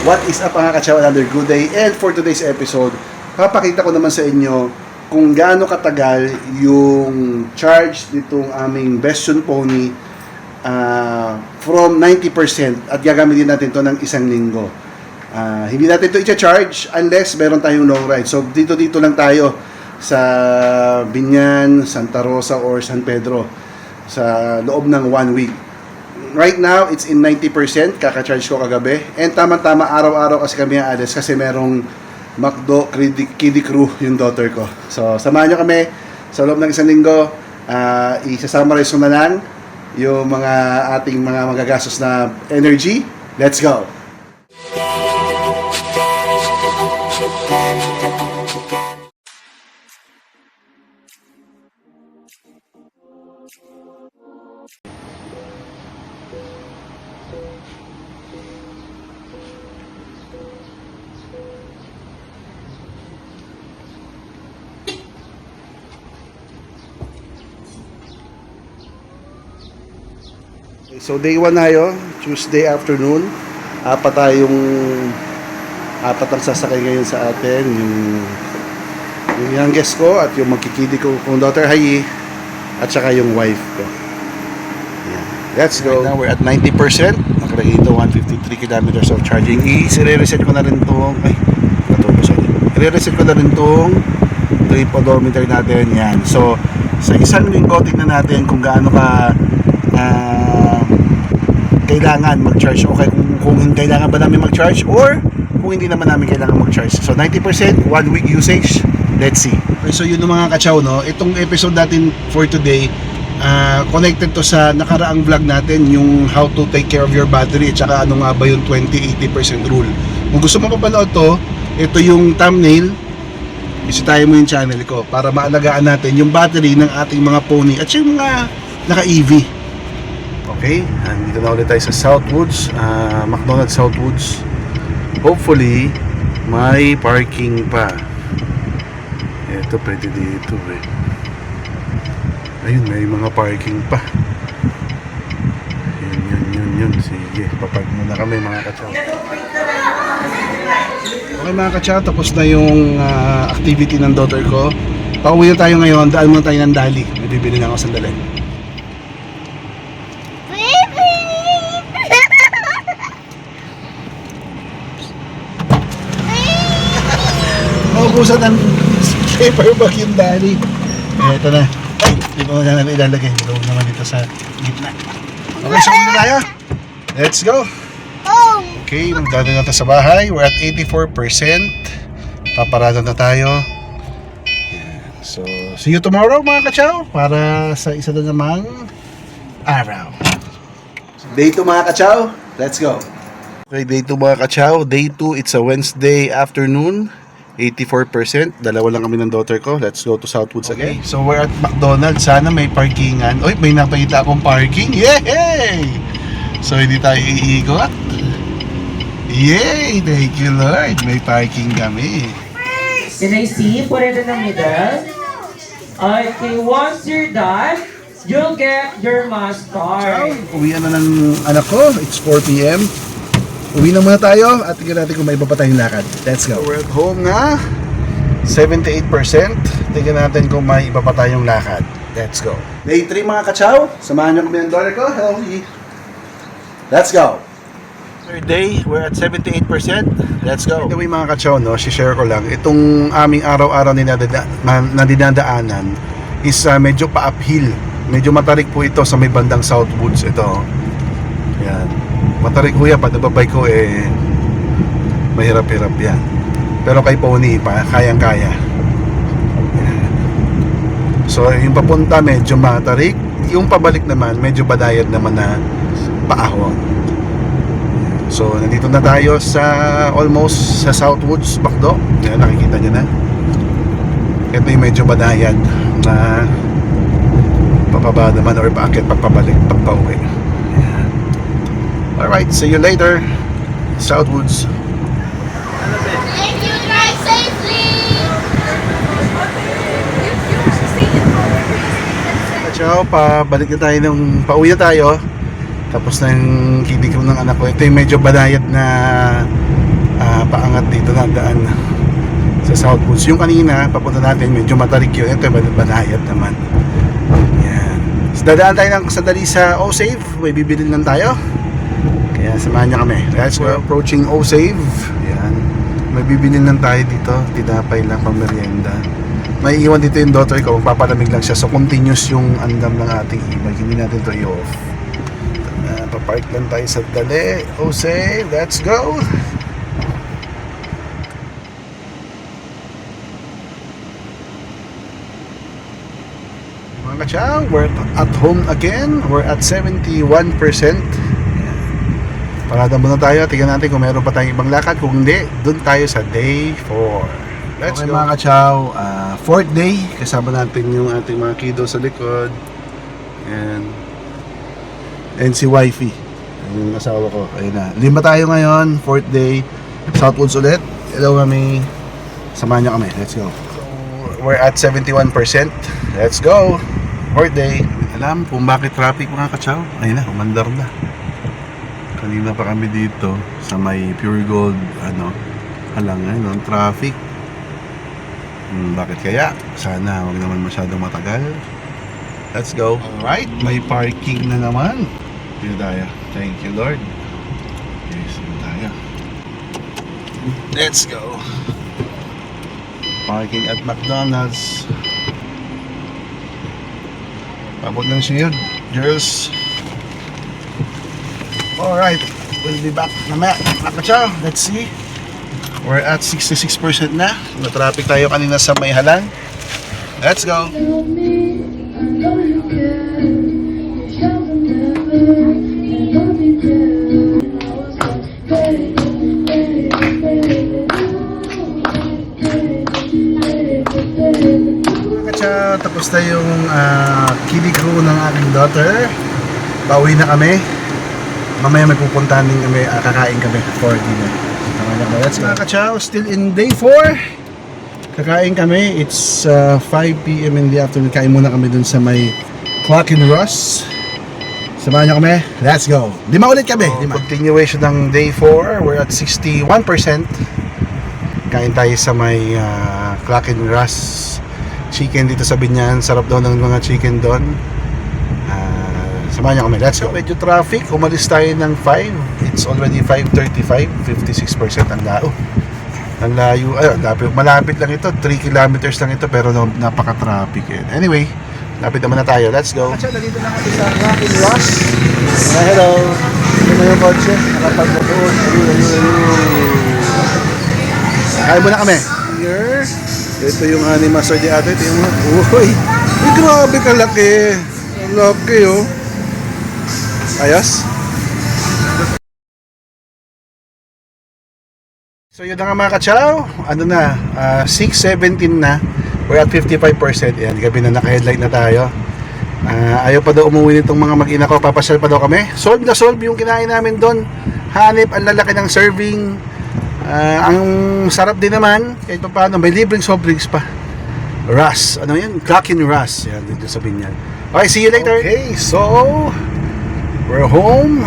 What is up mga kachaw? Another good day. And for today's episode, papakita ko naman sa inyo kung gaano katagal yung charge nitong aming Bastion Pony from 90% at gagamitin natin to ng isang linggo. Hindi natin to i-charge unless meron tayong long ride. So dito lang tayo sa Binyan, Santa Rosa or San Pedro sa loob ng 1 week. Right now, it's in 90%, kaka-charge ko kagabi. And tama-tama, araw-araw kasi kami aalis kasi merong McDo Kiddie Crew yung daughter ko. So, samahan nyo kami sa loob ng isang linggo. Isa-summarize ko na lang yung mga ating mga magagastos na energy. Let's go! So day 1 na yun, Tuesday afternoon. Apat ang sasakay ngayon sa atin. Yung youngest ko at yung magkikidi ko kung daughter Hayi at saka yung wife ko. Yeah. Let's go. Right now we're at 90%. Nakalagay ito 153 kilometers of charging. I-reset ko na rin itong i-reset ko na rin itong trip odometer natin. Yan. So sa isang linggo tingnan natin kung gaano ka kailangan mag-charge o kung kailangan ba namin mag-charge or kung hindi naman namin kailangan mag-charge. So 90%, 1 week usage. Let's see. Okay, so yun mga kachaw, no? Itong episode natin for today connected to sa nakaraang vlog natin, yung how to take care of your battery at saka ano nga ba yung 20-80% rule. Kung gusto mo papanood to, ito yung thumbnail, bisitahin mo yung channel ko para maalagaan natin yung battery ng ating mga pony at yung mga naka-EV. Okay, andito na ulit tayo sa Southwoods, McDonald's Southwoods. Hopefully, may parking pa. Ito, pwede dito eh. Ayun, may mga parking pa. Yun. Sige, papark muna kami mga kachaw. Okay mga kachaw, tapos na yung activity ng daughter ko. Pauwi na tayo ngayon, daan muna tayo ng Dali. May bibili na ako sandali. Maubusan ng paper bag yung Dali. Ito na. Ay, di pa na namin ilalagay. Loob naman dito sa gitna. Okay, so muna tayo. Let's go. Okay, magdadaan na tayo sa bahay. We're at 84%. Paparada na tayo. So, see you tomorrow mga kachaw para sa isa na namang araw. Day 2 mga kachaw. Let's go. Okay, day 2 mga kachaw. Day 2, it's a Wednesday afternoon. 84%. Dalawa lang kami ng daughter ko. Let's go to Southwoods again. So we're at McDonald's. Sana may parkingan. Uy, may nakita akong parking. Yay! So hindi tayo iikot. Yay! Thank you Lord. May parking kami. Can I see? Put it in the middle. Okay, once you're done, you'll get your mustard. Uwian na ng anak ko. It's 4 p.m. Uwi na muna tayo at tingnan natin kung may iba pa tayong lakad. Let's go. We're at home na. 78%. Tingnan natin kung may iba pa tayong lakad. Let's go. Day 3 mga kachaw. Samahan niyo kami ng daughter ko. Hello. Let's go. Third day, we're at 78%. Let's go. By the way mga kachaw, no, share ko lang. Itong aming araw-araw na dinadaanan is medyo pa-uphill. Medyo matarik po ito sa may bandang Southwoods. Ito. Yan. Matarik kuya, pag nababay ko mahirap-hirap yan. Pero kay Pony kayang-kaya. So yung papunta medyo matarik, yung pabalik naman medyo badayad naman na paahon. So nandito na tayo sa almost sa Southwoods McDo. Yan, nakikita nyo na. Ito yung medyo badayad na papaba naman or paakit pagpabalik pagpauwi. Alright, see you later. Southwoods. Thank you, drive safely! Ciao, pabalik na tayo pauwi na tayo. Tapos na yung kilig ng anak ko. Ito yung medyo badayad na dito na ang daan sa South Woods. Yung kanina, papunta natin, medyo matarik yun. Ito, banayad naman. Yan. So, dadaan tayo ng sandali sa O-Save. May bibili lang tayo. Kaya samahan niya kami. Let's go. We're approaching O-Save. Yan. May bibili lang tayo dito. Tinapay lang pang merienda. May iwan dito yung daughter ko. Papalamig lang siya. So, continuous yung andam ng ating e-bike. Hindi natin to i-off. Papark lang tayo sa dali. O-Save. Let's go. Mga kachaw, we're at home again. We're at 71%. Parada muna tayo. Tingnan natin kung meron pa tayong ibang lakad. Kung hindi, dun tayo sa day 4. Let's go. Mga kachaw, 4th day. Kasama natin yung ating mga kiddo sa likod. And si wifey, yung asawa ko. Ayun na. 5 tayo ngayon. 4th day. Southwoods ulit. Hello kami. Samahan niyo kami. Let's go. So, we're at 71%. Let's go. 4th day. Alam kung bakit traffic mga kachaw? Ayun na, umandar na. Kanina pa kami dito sa may Pure Gold halangan ng traffic. Bakit kaya? Sana wag naman masyadong matagal. Let's go. Alright, may parking na naman. Dito tayo. Thank you Lord. Yes, dito tayo. Let's go. Parking at McDonald's. Pabot lang siya yun. Girls. Alright, we'll be back mamaya. Makachaw, let's see. We're at 66% na. Na-traffic tayo kanina sa may halan. Let's go. Makachaw, tapos na yung kiddie crew ng aking daughter. Pauwi na kami. Mamaya may pupuntahan din kami, kakain kami for dinner. Let's go. Mga kachaw, still in day 4. Kakain kami, it's 5 PM in the afternoon. Kain muna kami dun sa may Clock and Ross. Samahan niyo kami, let's go. 5 ulit kami. Continuation ng day 4, we're at 61%. Kain tayo sa may Clock and Ross chicken dito sa Binyan. Sarap daw ng mga chicken doon. Samahan niyo kami, let's go. Medyo traffic, umalis tayo ng 5. It's already 5:35, 56% ang lao. Ang layo, malapit lang ito, 3 kilometers lang ito, pero napaka-traffic eh. Anyway, lapit naman na tayo, let's go. Atcha, nandito na kami sa Rockin' Ross. Hello, ito na yung kotse, nakapag-doon. Kain muna kami. Here, ito yung Animaster di ate, ito yung mga, uy, grabe kalaki. Laki oh. Ayos. So yun na nga mga kachaw. Ano na, 6:17 na. We're at 55%. Yan, gabi na naka-headlight na tayo. Ayaw pa daw umuwi nitong mga mag-ina ko. Papasyal pa daw kami. Solve na solve yung kinain namin doon. Hanip, ang lalaki ng serving. Ang sarap din naman. Kahit pa paano, may libreng soft drinks pa. Russ, ano yan? Clock and Russ. Yan, dito sa Binyan. Okay, see you later. Okay, so we're home.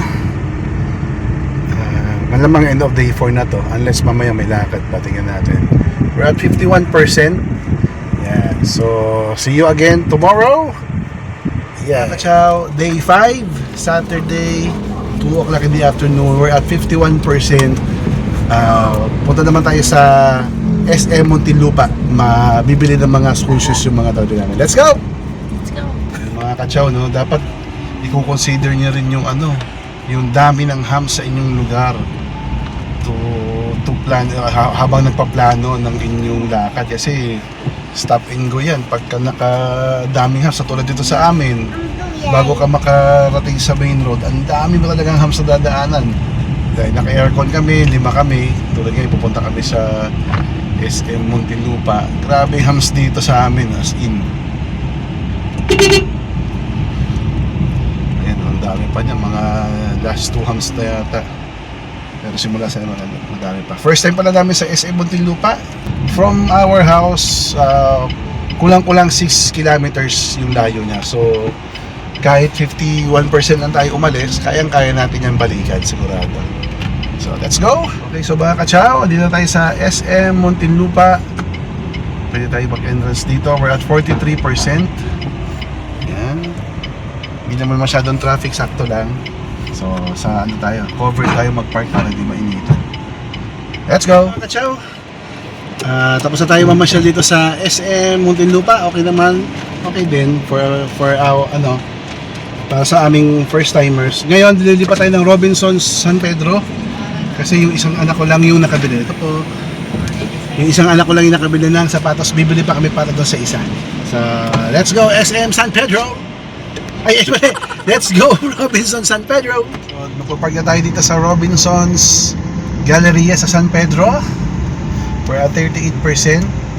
Malamang end of day 4 na to. Unless mamaya may lakad pa. Tingnan natin. We're at 51%. Yan. So, see you again tomorrow. Yeah. Ciao. Day 5, Saturday, 2 o'clock in the afternoon. We're at 51%. Punta naman tayo sa SM Muntinlupa. Mabibili ng mga school shoes yung mga tao namin. Let's go! Mga kachaw, no, dapat i-consider niyo rin yung yung dami ng hams sa inyong lugar to plan habang nagpaplano ng inyong lakad, kasi stop and go yan pagka nakadaming hams. Tulad dito sa amin, bago ka makarating sa main road, ang dami mo talagang hams na dadaanan. Dahil naka-aircon kami, 5 kami, tulad ngayon pupunta kami sa SM Muntinlupa. Grabe hams dito sa amin, as in. Dami pa niya, mga last 2 hams na yata. Pero simula sa madami pa. First time pala namin sa SM Muntinlupa. From our house, kulang-kulang 6 kilometers yung layo niya. So, kahit 51% lang tayo umalis, kayang-kaya natin yan balikan, sigurado. So, let's go! Okay, so mga kachaw, dito tayo sa SM Muntinlupa. Pwede tayo mag-entrance dito. We're at 43%. Yan. Hindi naman masyadong traffic, sakto lang. So, sa ano tayo, cover tayo mag-park para di mainitan. Let's go! Mga kachaw! Tapos na tayo mamasyal dito sa SM Muntinlupa. Okay naman. Okay din for our, para sa aming first timers. Ngayon, lilipat tayo ng Robinsons San Pedro. Kasi yung isang anak ko lang yung nakabili. Ito po. Yung isang anak ko lang yung nakabili ng sapatos. Bibili pa kami para doon sa isa. So, let's go SM San Pedro! Ay, let's go Robinsons San Pedro! So, magpapark na tayo dito sa Robinsons Galleria sa San Pedro. We're at 38%.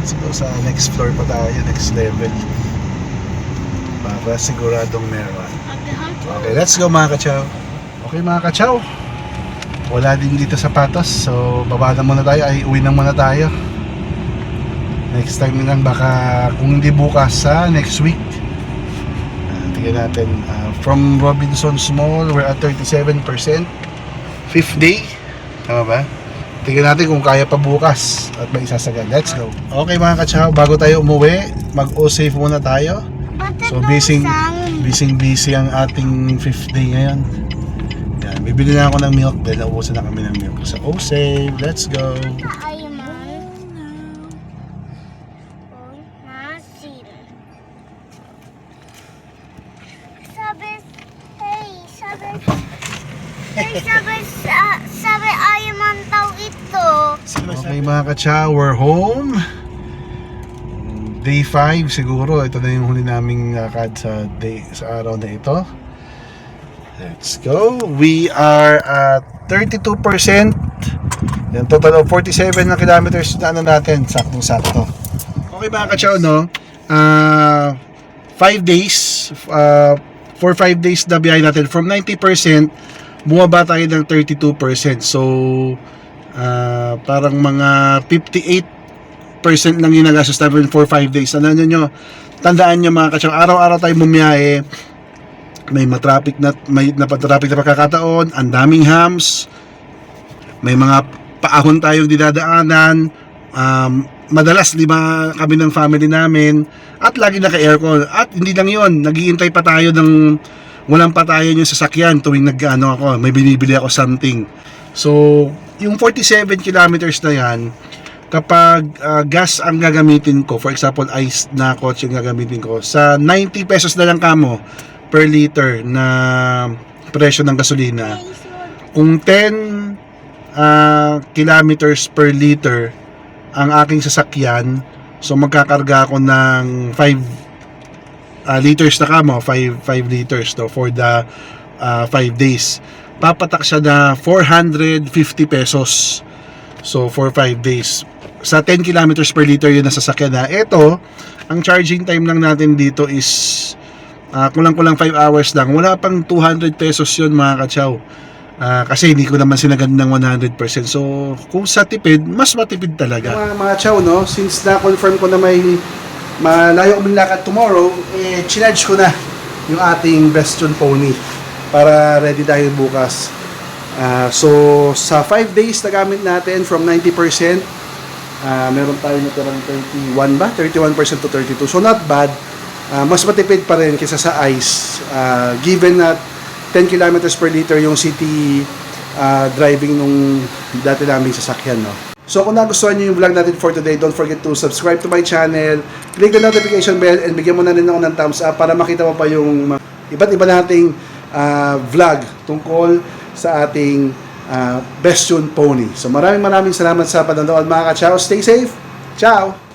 So, sa next floor pa tayo, next level. Para siguradong meron. Okay, let's go mga kachaw. Okay mga kachaw. Wala din dito sapatos, so baba na muna tayo, ay uwi na muna tayo. Next time lang, baka kung hindi bukas sa next week. Tingnan natin, from Robinsons Mall, we're at 37%. 5th day, tama ba? Tingnan natin kung kaya pa bukas at may isasagad. Let's go. Okay mga kachaw, bago tayo umuwi, mag-o-safe muna tayo. So busy ang ating 5th day ngayon. Yan, bibili na ako ng milk dahil naubusan na kami ng milk. So save, let's go. Sabi ayaman daw ito. Okay mga kachaw, we're home. Day 5 siguro. Ito na yung huli naming lakad sa araw na ito. Let's go. We are at 32%. Yung total of 47 na kilometers na natin. Saktong-sakto. Okay mga kachaw, no? 5 days. For 5 days na biyahe natin. From 90%, bumaba tayo ng 32%. So, parang mga 58% lang yung nagastos namin for 5 days. Tandaan nyo mga kachaw, araw-araw tayo bumiyahe. May matraffic na pagkakataon, ang daming hams, may mga paahon tayong dinadaanan, madalas lima kami ng family namin, at lagi naka-aircon. At hindi lang yon, naghihintay pa tayo ng walang patayan yung sasakyan tuwing may binibili ako something. So, yung 47 kilometers na yan, kapag gas ang gagamitin ko, for example, ice na kotse ang gagamitin ko, sa 90 pesos na lang kamo per liter na presyo ng gasolina. Kung 10 kilometers per liter ang aking sasakyan, so magkakarga ako ng 5 liters na kamo, 5 liters no, for the 5 days. Papatak siya na 450 pesos. So for 5 days. Sa 10 kilometers per liter yun na sasakyan na. Ito, ang charging time lang natin dito is kulang-kulang 5 hours lang. Wala pang 200 pesos yun mga kachaw. Kasi hindi ko naman sinagad ng 100%. So, kung sa tipid, mas matipid talaga. Mga kachaw, no? Since na-confirm ko na may malayo akong lakad tomorrow, chinarge ko na yung ating Bastion Pony para ready tayo bukas. So, sa 5 days na gamit natin from 90%, meron tayo natirang 31% to 32%. So, not bad. Mas matipid pa rin kaysa sa ice, given na 10 kilometers per liter yung city driving nung dati namin sasakyan, no? So kung nagustuhan nyo yung vlog natin for today, don't forget to subscribe to my channel, click the notification bell, and bigyan mo na rin ako ng thumbs up para makita mo pa yung iba't iba nating vlog tungkol sa ating Bastion Pony. So maraming salamat sa panonood mga ka-chow. Stay safe! Ciao!